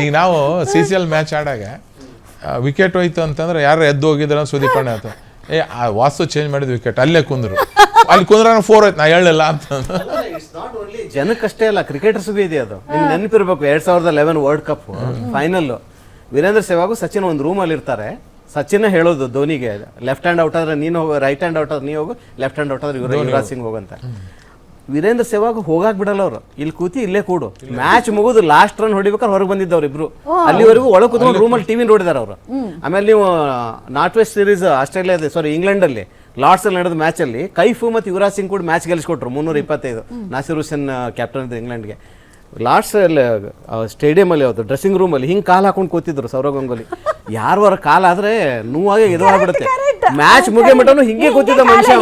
ಈಗ ನಾವು CCL match ಆಡಾಗ wicket ಹೋಯ್ತು ಅಂತಂದ್ರೆ ಯಾರು ಎದ್ದು ಹೋಗಿದ್ರ ಸುದೀಪ್ ಅಣ್ಣ ಆಯ್ತು ಆ ವಾಸ್ತು ಚೇಂಜ್ ಮಾಡಿದ ವಿಕೆಟ್ ಅಲ್ಲೇ ಕುಂದ್ರು ಅಲ್ಲಿ ಕುಂದ್ರ 4 ಆಯ್ತು ನಾ ಹೇಳಿಲ್ಲ ಅಂತ. ಜನಕ್ಕಷ್ಟೇ ಅಲ್ಲ, ಕ್ರಿಕೆಟರ್ಸ್ಗೂ ಇದೆ ಅದು. ನಿಮ್ಗೆ ನೆನಪಿರ್ಬೇಕು 2011 world cup final Virender Sehwag Sachin ಒಂದು ರೂಮಲ್ಲಿ ಇರ್ತಾರೆ. ಸಚಿನ್ ಹೇಳೋದು ಧೋನಿಗೆ, ಲೆಫ್ಟ್ ಹ್ಯಾಂಡ್ ಔಟ್ ಆದ್ರೆ ನೀನು ಹೋಗು, ರೈಟ್ ಹ್ಯಾಂಡ್ ಔಟ್ ಆದ್ರೆ ನೀ ಹೋಗು, ಲೆಫ್ಟ್ ಹ್ಯಾಂಡ್ ಔಟ್ ಆದ್ರೆ ಯುವರಾಜ್ ಸಿಂಗ್ ಹೋಗಂತ. ವೀರೇಂದ್ರ ಸೆಹ್ವಾಗ್ ಹೋಗಾಕ್ ಬಿಡಲ್ಲ ಅವ್ರು, ಇಲ್ಲಿ ಕೂತಿ ಇಲ್ಲೇ ಕೂಡು, ಮ್ಯಾಚ್ ಮುಗಿದು ಲಾಸ್ಟ್ ರನ್ ಹೊಡಿಬೇಕಾದ್ರೆ ಹೊರಗೆ ಬಂದಿದ್ದವ್ರು ಇಬ್ರು. ಅಲ್ಲಿವರೆಗೂ ಒಳಗೆ ಕೂತ್ಕೊಂಡು ರೂಮಲ್ಲಿ ಟಿವಿ ನೋಡಿದಾರೆ ಅವರು. ಆಮೇಲೆ ನೀವು ನಾರ್ತ್ ವೆಸ್ಟ್ ಸೀರೀಸ್ ಆಸ್ಟ್ರೇಲಿಯಾದ ಇಂಗ್ಲೆಂಡ್ ಅಲ್ಲಿ ಲಾರ್ಡ್ಸ್ ಅಲ್ಲಿ ನಡೆದ ಮ್ಯಾಚ್ ಅಲ್ಲಿ ಕೈಫು ಮತ್ತು ಯುವರಾಜ್ ಸಿಂಗ್ ಕೂಡ ಮ್ಯಾಚ್ ಗೆಲ್ಲಿಸ್ಕೊಟ್ರು 325. ನಾಸಿರ್ ಹುಸೇನ್ ಕ್ಯಾಪ್ಟನ್ ಇದ್ದ ಇಂಗ್ಲೆಂಡ್ಗೆ. ಲಾರ್ಡ್ಸ್ ಅಲ್ಲಿ ಸ್ಟೇಡಿಯಂ ಅಲ್ಲಿ ಅವತ್ತು ಡ್ರೆಸ್ಸಿಂಗ್ ರೂಮ್ ಅಲ್ಲಿ ಹಿಂಗ್ ಕಾಲ್ ಹಾಕೊಂಡು ಕೂತಿದ್ರು ಸೌರವ್ ಗಂಗೂಲಿ. ಯಾರವರ ಕಾಲ್ ಆದ್ರೆ ನೋವಾಗಿ ಎದುರಾಗ್ಬಿಡುತ್ತೆ. ಮ್ಯಾಚ್ ಮುಗಿಯಮಟನು ಹಿಂಗೆ ಕೂತಿದ್ದ ಮನುಷ್ಯ,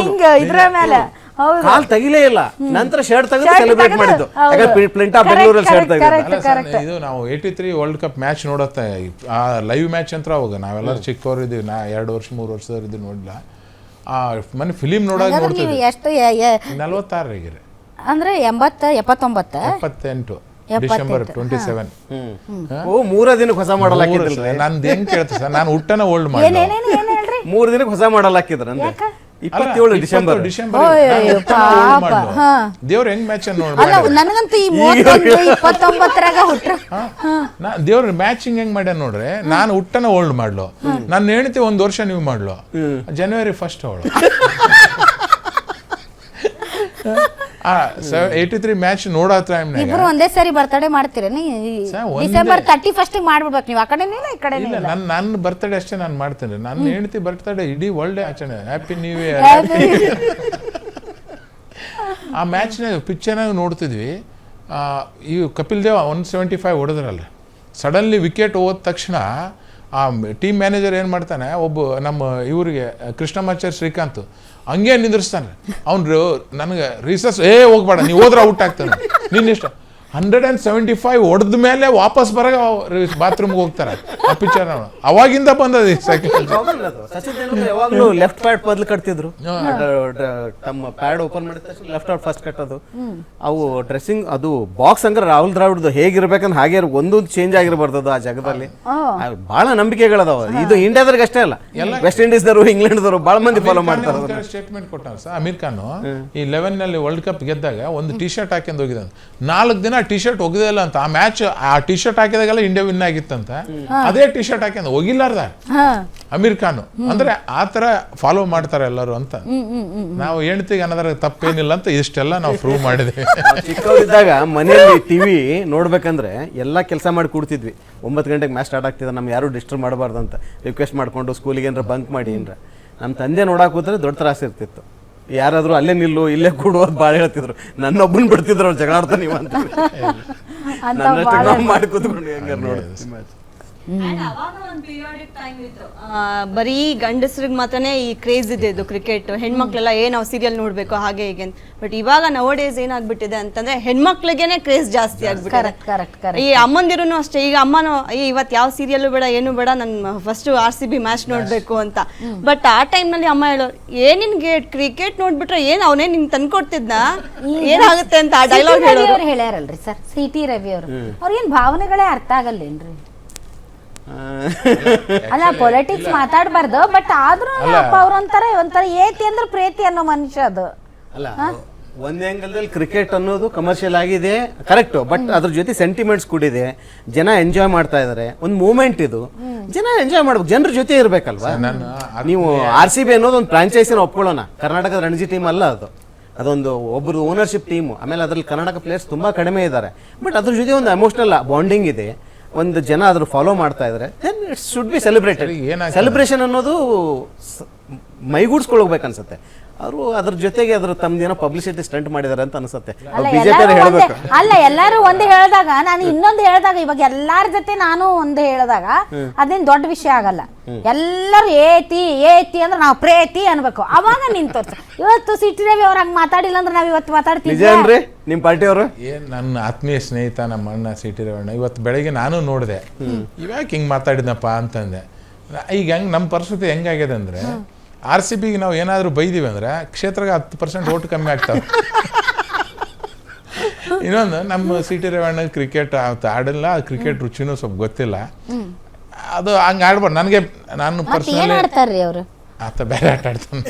ಕಾಲ್ ತೆಗಿಲೇ ಇಲ್ಲ. ನಂತರ ಶರ್ಟ್ ತೆಗೆದು ಸೆಲೆಬ್ರೇಟ್ ಮಾಡಿದ್ದು. ಪ್ಲಿಂಟಾ ಬೆಂಗಳೂರಲ್ಲಿ ಶರ್ಟ್ ತೆಗೆದು. ಇದು ನಾವು 83 ವರ್ಲ್ಡ್ ಕಪ್ ಮ್ಯಾಚ್ ನೋಡುತ್ತೆ, ಆ ಲೈವ್ ಮ್ಯಾಚ್ ಅಂತ ಅವಾಗ ನಾವೆಲ್ಲರೂ ಚಿಕ್ಕವ್ರು ಇದ್ದೀವಿ, ನಾ 2 ವರ್ಷ 3 ವರ್ಷದವ್ರು ಇದ್ದು ನೋಡಿಲ್ಲ. ಆ ಮನೆ ಫಿಲಿಮ್ ನೋಡೋಕೆ ನೋಡ್ತೀವಿ. 46 ಅಂದ್ರೆ 78 ಡಿಸೆಂಬರ್ 27. ಓ 3 ದಿನಕ್ಕೆ ಹೊಸ ಮಾಡಲ್ ಹಾಕಿದ್ರಲ್ಲ. ನಂದು ಹೆಂಗ್ ಕೇಳ್ತ ಸರ್, ನಾನು ಹುಟ್ಟನ ಓಲ್ಡ್ ಮಾಡಿ 3 ದಿನಕ್ಕೆ ಹೊಸ ಮಾಡಲ್ ಹಾಕಿದ್ರ. 27 ಡಿಸೆಂಬರ್ ದೇವ್ರ ಹೆಂಗ್ ಮ್ಯಾಚ್ ನನಗಂತೂ ಈ 29ರಾಗ ಹುಟ್ರ ದೇವ್ರ ಮ್ಯಾಚಿಂಗ್ ಹೆಂಗ್ ಮಾಡ್ಯಾನ ನೋಡ್ರೆ. ನಾನು ಹುಟ್ಟನ ಓಲ್ಡ್ ಮಾಡ್ಲು, ನನ್ನ ಹೆಂಡತಿ 1 ವರ್ಷ ನೀವು ಮಾಡ್ಲು, January 1 ಅವಳು. 83 ಮ್ಯಾಚ್ ನೋಡೋ ಟೈಮ್ನಾಗ ಇಬ್ರು ಒಂದೇ ಸರಿ ಬರ್ತಡೇ ಮಾಡ್ತೀರ? ಡಿಸೆಂಬರ್ 31 ಮಾಡ್ಬಿಡ್ಬೇಕು ನೀವು. ಆ ಕಡೆ ಈ ಕಡೆ ಇಲ್ಲ, ನನ್ನ ಬರ್ತಡೇ ಅಷ್ಟೇ ನಾನು ಮಾಡ್ತೇನೆ. ನನ್ನ ಹೆಂಡತಿ ಬರ್ತಡೇ ಇಡೀ ವರ್ಲ್ಡ್ ಡೇ ಆಚರಣೆ. Happy new year. ಆ ಮ್ಯಾಚ್ನಾಗ ಪಿಕ್ಚರ್ನಾಗ ನೋಡ್ತಿದ್ವಿ. ಈ ಕಪಿಲ್ ದೇವ್ 175 ಹೊಡೆದ್ರಲ್ಲ, ಸಡನ್ಲಿ ವಿಕೆಟ್ ಹೋದ ತಕ್ಷಣ ಆ ಟೀಮ್ ಮ್ಯಾನೇಜರ್ ಏನು ಮಾಡ್ತಾನೆ, ಒಬ್ಬ ನಮ್ಮ ಇವರಿಗೆ ಕೃಷ್ಣಮಾಚಾರ್ಯ ಶ್ರೀಕಾಂತ್ ಹಂಗೆ ನಿಂದಿರ್ಸ್ತಾನೆ. ಅವ್ನು ನನಗೆ ರಿಸರ್ಚ್ ಹೋಗ್ಬೇಡ, ನೀವು ಹೋದ್ರೆ ಔಟ್ ಆಗ್ತಾನೆ, ನಿನ್ನಿಷ್ಟ. 175 ಹೊಡೆದ ಮೇಲೆ ವಾಪಸ್ ಬರಾಗ ಬಾತ್ರೂಮ್ಗೆ ಹೋಗ್ತಾರೆ. ಆ ಪಿಕ್ಚರ್ ಅವಾಗಿಂದ ಬಂದದ. ಯಾವಾಗಲೂ ಲೆಫ್ಟ್ ಪ್ಯಾಡ್ ಬದಲು ಕಟ್ತಿದ್ರು. ತಮ್ಮ ಪ್ಯಾಡ್ ಓಪನ್ ಮಾಡಿದ ತಕ್ಷಣ ಲೆಫ್ಟ್ ಪ್ಯಾಡ್ ಫಸ್ಟ್ ಕಟ್ಟೋದು. ಅವು ಡ್ರೆಸ್ಸಿಂಗ್ ಅದು ಬಾಕ್ಸ್ ಅಂದ್ರೆ ರಾಹುಲ್ ದ್ರಾವಿಡ್ದು ಹೇಗಿರ್ಬೇಕಂದ್ರೆ ಹಾಗೆ ಒಂದೊಂದು ಚೇಂಜ್ ಆಗಿರಬಾರ್ದು ಆ ಜಾಗದಲ್ಲಿ. ಬಹಳ ನಂಬಿಕೆಗಳದಾವ. ಇದು ಇಂಡಿಯಾದ್ರಿಗೆ ಅಷ್ಟೇ ಅಲ್ಲ, ವೆಸ್ಟ್ ಇಂಡೀಸ್ದವರು ಇಂಗ್ಲೆಂಡ್ದವರು ಬಹಳ ಮಂದಿ ಫಾಲೋ ಮಾಡ್ತಾರೆ. ಸ್ಟೇಟ್ಮೆಂಟ್ ಕೊಟ್ಟಾರ ಸರ್ ಅಮೀರ್ ಖಾನ್. ಈ 11 ನಲ್ಲಿ ವರ್ಲ್ಡ್ ಕಪ್ ಗೆದ್ದಾಗ ಒಂದು ಟಿ ಶರ್ಟ್ ಹಾಕೊಂಡು ಹೋಗಿದ್ದ. 4 ದಿನ ಟಿ ಶರ್ಟ್ ಹೋಗಿದೇ ಇಲ್ಲ ಅಂತ. ಆ ಮ್ಯಾಚ್ ಆ ಟಿ ಶರ್ಟ್ ಹಾಕಿದಾಗೆಲ್ಲ ಇಂಡಿಯಾ ವಿನ್ ಆಗಿತ್ತಂತ. ಅದೇ ಟಿ ಶರ್ಟ್ ಹಾಕೊಂಡು ಹೋಗಿಲ್ಲಾರ್ದ ಅಮೀರ್ ಖಾನ್. ಅಂದ್ರೆ ಆ ತರ ಫಾಲೋ ಮಾಡ್ತಾರೆ ಎಲ್ಲರೂ ಅಂತ. ನಾವು ಹೆಣ್ತಿಗೆ ಅನ್ನೋದ್ರ ತಪ್ಪೇನಿಲ್ಲ ಅಂತ ಇಷ್ಟೆಲ್ಲ ನಾವು ಪ್ರೂವ್ ಮಾಡಿದ್ವಿ. ಚಿಕ್ಕವರಿದ್ದಾಗ ಮನೆಯಲ್ಲಿ ಟಿವಿ ನೋಡ್ಬೇಕಂದ್ರೆ ಎಲ್ಲಾ ಕೆಲಸ ಮಾಡಿ ಕೂಡ್ತಿದ್ವಿ. 9 ಗಂಟೆಗೆ ಮ್ಯಾಚ್ ಸ್ಟಾರ್ಟ್ ಆಗ್ತಿದೆ, ನಮ್ಗೆ ಯಾರು ಡಿಸ್ಟರ್ಬ್ ಮಾಡಬಾರ್ದು ಅಂತ ರಿಕ್ವೆಸ್ಟ್ ಮಾಡ್ಕೊಂಡು ಸ್ಕೂಲಿಗೆ ಏನಾರ ಬಂಕ್ ಮಾಡಿ ಏನ್ರ. ನಮ್ಮ ತಂದೆ ನೋಡಕ್ ಕೂತ್ರೆ ದೊಡ್ಡ ತ್ರಾಸ ಇರ್ತಿತ್ತು. ಯಾರಾದ್ರೂ ಅಲ್ಲೇ ನಿಲ್ಲು ಇಲ್ಲೇ ಕೂಡುವುದು ಭಾಳ ಹೇಳ್ತಿದ್ರು. ನನ್ನೊಬ್ಬನ್ ಬಿಡ್ತಿದ್ರು ಅವ್ರು ಜಗಳ ಆಡ್ತಾ ನೀವು ಅಂತ. ಮಾಡಿ ಕೂತ್ಕೊಂಡು ಹೆಂಗಾರು ನೋಡ್ತೀವಿ. ಬರೀ ಗಂಡಸ್ರಿಗೆ ಮಾತ್ರನೇ ಈ ಕ್ರೇಜ್ ಇದೆ ಇದು ಕ್ರಿಕೆಟ್. ಹೆಣ್ಮಕ್ಳೆಲ್ಲ ನಾವು ಸೀರಿಯಲ್ ನೋಡ್ಬೇಕು ಹಾಗೆ ಹೀಗೆ. ಬಟ್ ಇವಾಗ ನವ ಡೇಸ್ ಏನಾಗ್ಬಿಟ್ಟಿದೆ ಅಂತಂದ್ರೆ ಹೆಣ್ಮಕ್ಳಿಗೆನೆ ಕ್ರೇಜ್ ಜಾಸ್ತಿ ಆಗ್ಬಿಟ್ಟಿದೆ. ಈ ಅಮ್ಮಂದಿರು ಅಷ್ಟೇ. ಈಗ ಅಮ್ಮನೂ ಇವತ್ತು ಯಾವ ಸೀರಿಯಲ್ ಬೇಡ ಏನು ಬೇಡ, ನನ್ ಫಸ್ಟ್ RCB ಮ್ಯಾಚ್ ನೋಡ್ಬೇಕು ಅಂತ. ಬಟ್ ಆ ಟೈಮ್ ನಲ್ಲಿ ಅಮ್ಮ ಹೇಳೋರು, ನಿನ್ಗೆ ಕ್ರಿಕೆಟ್ ನೋಡ್ಬಿಟ್ರೆ ಏನ್ ಅವನೇ ನಿನ್ ತಂದ್ಕೊಡ್ತಿದ್ನ, ಏನಾಗುತ್ತೆ ಅಂತ ಆ ಡೈಲಾಗ್ ಹೇಳೋರು. ಹೇಳ್ಯಾರಲ್ರಿ ಸರ್ CT ರವಿ ಅವರು. ಅವ್ರಿಗೇನ್ ಭಾವನೆಗಳೇ ಅರ್ಥ ಆಗಲ್ಲೇನ್ರಿ? ಅಲ್ಲ ಪೊಲಿಟಿಕ್ಸ್ ಮಾತಾಡಬಾರ್ದು, ಬಟ್ ಆದ್ರೂ ಒಂಥರ ಏತಿ ಅಂದ್ರೆ ಪ್ರೀತಿ ಅನ್ನೋ ಮನುಷ್ಯ ಅದು. ಅಲ್ಲ ಒಂದ್ ಆಂಗಲ್ದಲ್ಲಿ ಕ್ರಿಕೆಟ್ ಅನ್ನೋದು ಕಮರ್ಷಿಯಲ್ ಆಗಿದೆ, ಕರೆಕ್ಟ್. ಬಟ್ ಅದ್ರ ಜೊತೆ ಸೆಂಟಿಮೆಂಟ್ಸ್ ಕೂಡಿದೆ. ಜನ ಎಂಜಾಯ್ ಮಾಡ್ತಾ ಇದಾರೆ. ಒಂದು ಮೂಮೆಂಟ್ ಇದು, ಜನ ಎಂಜಾಯ್ ಮಾಡ್ಬೇಕು, ಜನರ ಜೊತೆ ಇರ್ಬೇಕಲ್ವಾ. ನೀವು RCB ಅನ್ನೋದು ಒಂದು ಫ್ರಾಂಚೈಸಿನ ಒಪ್ಕೊಳ್ಳೋಣ. ಕರ್ನಾಟಕದ ರಣಜಿ ಟೀಮ್ ಅಲ್ಲ ಅದು, ಅದೊಂದು ಒಬ್ಬರು ಓನರ್ಶಿಪ್ ಟೀಮು. ಆಮೇಲೆ ಅದ್ರಲ್ಲಿ ಕರ್ನಾಟಕ ಪ್ಲೇಯರ್ಸ್ ತುಂಬಾ ಕಡಿಮೆ ಇದ್ದಾರೆ. ಬಟ್ ಅದ್ರ ಜೊತೆ ಒಂದು ಎಮೋಷನಲ್ ಬಾಂಡಿಂಗ್ ಇದೆ. ಒಂದು ಜನ ಅದ್ರ ಫಾಲೋ ಮಾಡ್ತಾ ಇದ್ರೆ it should be celebrated. Celebration ಅನ್ನೋದು ಮೈಗೂಡ್ಸ್ಕೊಳ್ಬೇಕು ಅನ್ಸುತ್ತೆ. ಅವರು ಅದ್ರ ಜೊತೆಗೆ ಅದ್ರ ತಮ್ದೇನೋ ಪಬ್ಲಿಸಿಟಿ ಸ್ಟಂಟ್ ಮಾಡಿದಾರೆ ಅಂತ ಅನ್ಸುತ್ತೆ. ಬಿಜೆಪಿ ಹೇಳ್ಬೇಕು. ಅಲ್ಲ ಎಲ್ಲಾರು ಒಂದು ಹೇಳಿದಾಗ ನಾನು ಇನ್ನೊಂದು ಹೇಳಿದಾಗ, ಇವಾಗ ಎಲ್ಲಾರ ಜೊತೆ ನಾನು ಒಂದು ಹೇಳಿದಾಗ ಅದೇನ್ ದೊಡ್ಡ ವಿಷಯ ಆಗಲ್ಲ. ಎಲ್ಲರೂ ಏತಿ ಅಂದ್ರೆ ನಾವು ಪ್ರೇತಿ ಅನ್ಬೇಕು, ಅವಾಗ ನಿಂತು. ಇವತ್ತು CT ರವಿ ಅವ್ರ ಹಂಗ ಮಾತಾಡಿಲ್ಲ ಅಂದ್ರೆ ನಾವ್ ಇವತ್ತು ಮಾತಾಡ್ತೀವಿ. ನಿಮ್ ಪಾರ್ಟಿ ಅವರು ನನ್ನ ಆತ್ಮೀಯ ಸ್ನೇಹಿತ ನಮ್ಮ ಅಣ್ಣ CT ರವಣ್ಣ. ಇವತ್ತು ಬೆಳಗ್ಗೆ ನಾನು ನೋಡಿದೆ, ಇವಾಗ ಹಿಂಗ್ ಮಾತಾಡಿದ್ನಪ್ಪ ಅಂತಂದೆ. ಈಗ ಹೆಂಗ್ ನಮ್ಮ ಪರಿಸ್ಥಿತಿ ಹೆಂಗಾಗಿದೆ ಅಂದ್ರೆ, RCBಗೆ ನಾವು ಏನಾದರೂ ಬೈದೀವಿ ಅಂದ್ರೆ ಕ್ಷೇತ್ರಕ್ಕೆ 10% ಓಟ್ ಕಮ್ಮಿ ಆಗ್ತಾವೆ. ಇನ್ನೊಂದು ನಮ್ಮ ಸಿ ಟಿ ರವಣ್ಣ ಕ್ರಿಕೆಟ್ ಆಡಿಲ್ಲ, ಕ್ರಿಕೆಟ್ ರುಚಿನೂ ಸ್ವಲ್ಪ ಗೊತ್ತಿಲ್ಲ. ಅದು ಹಂಗೆ ಆಡ್ಬಾರ್ದು ನನಗೆ. ನಾನು ಏನ್ ಪರ್ಸನಲಿ ಆಡ್ತಾರ್ರಿ ಅವ್ರು? ಆತ ಬೇರೆ ಆಟ ಆಡ್ತಾನೆ,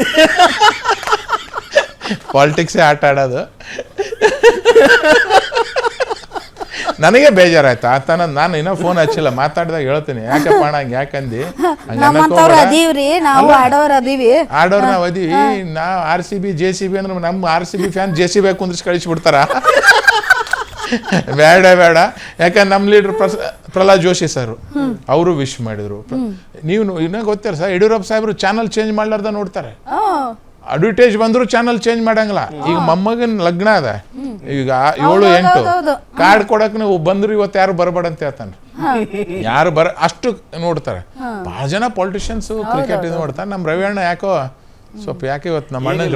ಪಾಲಿಟಿಕ್ಸೇ ಆಟ ಆಡೋದು. ನನಗೆ ಬೇಜಾರಾಯ್ತು ಆತನ. ನಾನು ಇನ್ನೂ ಫೋನ್ ಹಚ್ಚಿಲ್ಲ, ಮಾತಾಡಿದಾಗ ಹೇಳ್ತೀನಿ ಯಾಕಪ್ಪ ಅಣ್ಣ ಹಂಗೆ ಯಾಕಂದು. ನಮ್ಮಂತವ್ರು ಅದೀವ್ರಿ, ನಾವು ಆಡೋರ್ ಅದೀವಿ. ಆಡೋರು ನಾವು ಅದೀವಿ. ನಾವು RCB JCB ಅಂದ್ರೆ ನಮ್ಮ RCB ಫ್ಯಾನ್ JCB ಕುಂದ್ರಿಸಿ ಕಳಿಸ್ಬಿಡ್ತಾರ. ಬೇಡ ಬೇಡ, ಯಾಕಂದ್ರೆ ನಮ್ಮ ಲೀಡ್ರ್ ಪ್ರಹ್ಲಾದ್ ಜೋಶಿ ಸರ್ ಅವರು ವಿಶ್ ಮಾಡಿದ್ರು. ನೀವು ಇನ್ನೂ ಗೊತ್ತಿಲ್ಲ ಸರ್, ಯಡಿಯೂರಪ್ಪ ಸಾಹೇಬ್ರು ಚಾನಲ್ ಚೇಂಜ್ ಮಾಡ್ಲಾರ್ದ ನೋಡ್ತಾರೆ. ಅಡ್ವರ್ಟೈಸ್ ಬಂದ್ರು ಚಾನಲ್ ಚೇಂಜ್ ಮಾಡಂಗಿಲ್ಲ. ಈಗ ಮೊಮ್ಮಗನ ಲಗ್ನ ಅದ, ಈಗ 7-8 ಕಾರ್ಡ್ ಕೊಡಕ್ ನೀವು ಬಂದ್ರು ಇವತ್ತು ಯಾರು ಬರಬೇಡ ಅಂತ ಹೇಳ್ತಾನೆ. ಯಾರು ಅಷ್ಟು ನೋಡ್ತಾರೆ. ಬಹಳ ಜನ ಪೊಲಿಟಿಷಿಯನ್ಸ್ ಕ್ರಿಕೆಟ್ ಇದು ನೋಡ್ತಾರೆ. ನಮ್ಮ ರವಿ ಅಣ್ಣ ಯಾಕೋ ಸ್ವಲ್ಪ ಯಾಕೆ ಇವತ್ತು ನಮ್ಮ ಅಣ್ಣಗೆ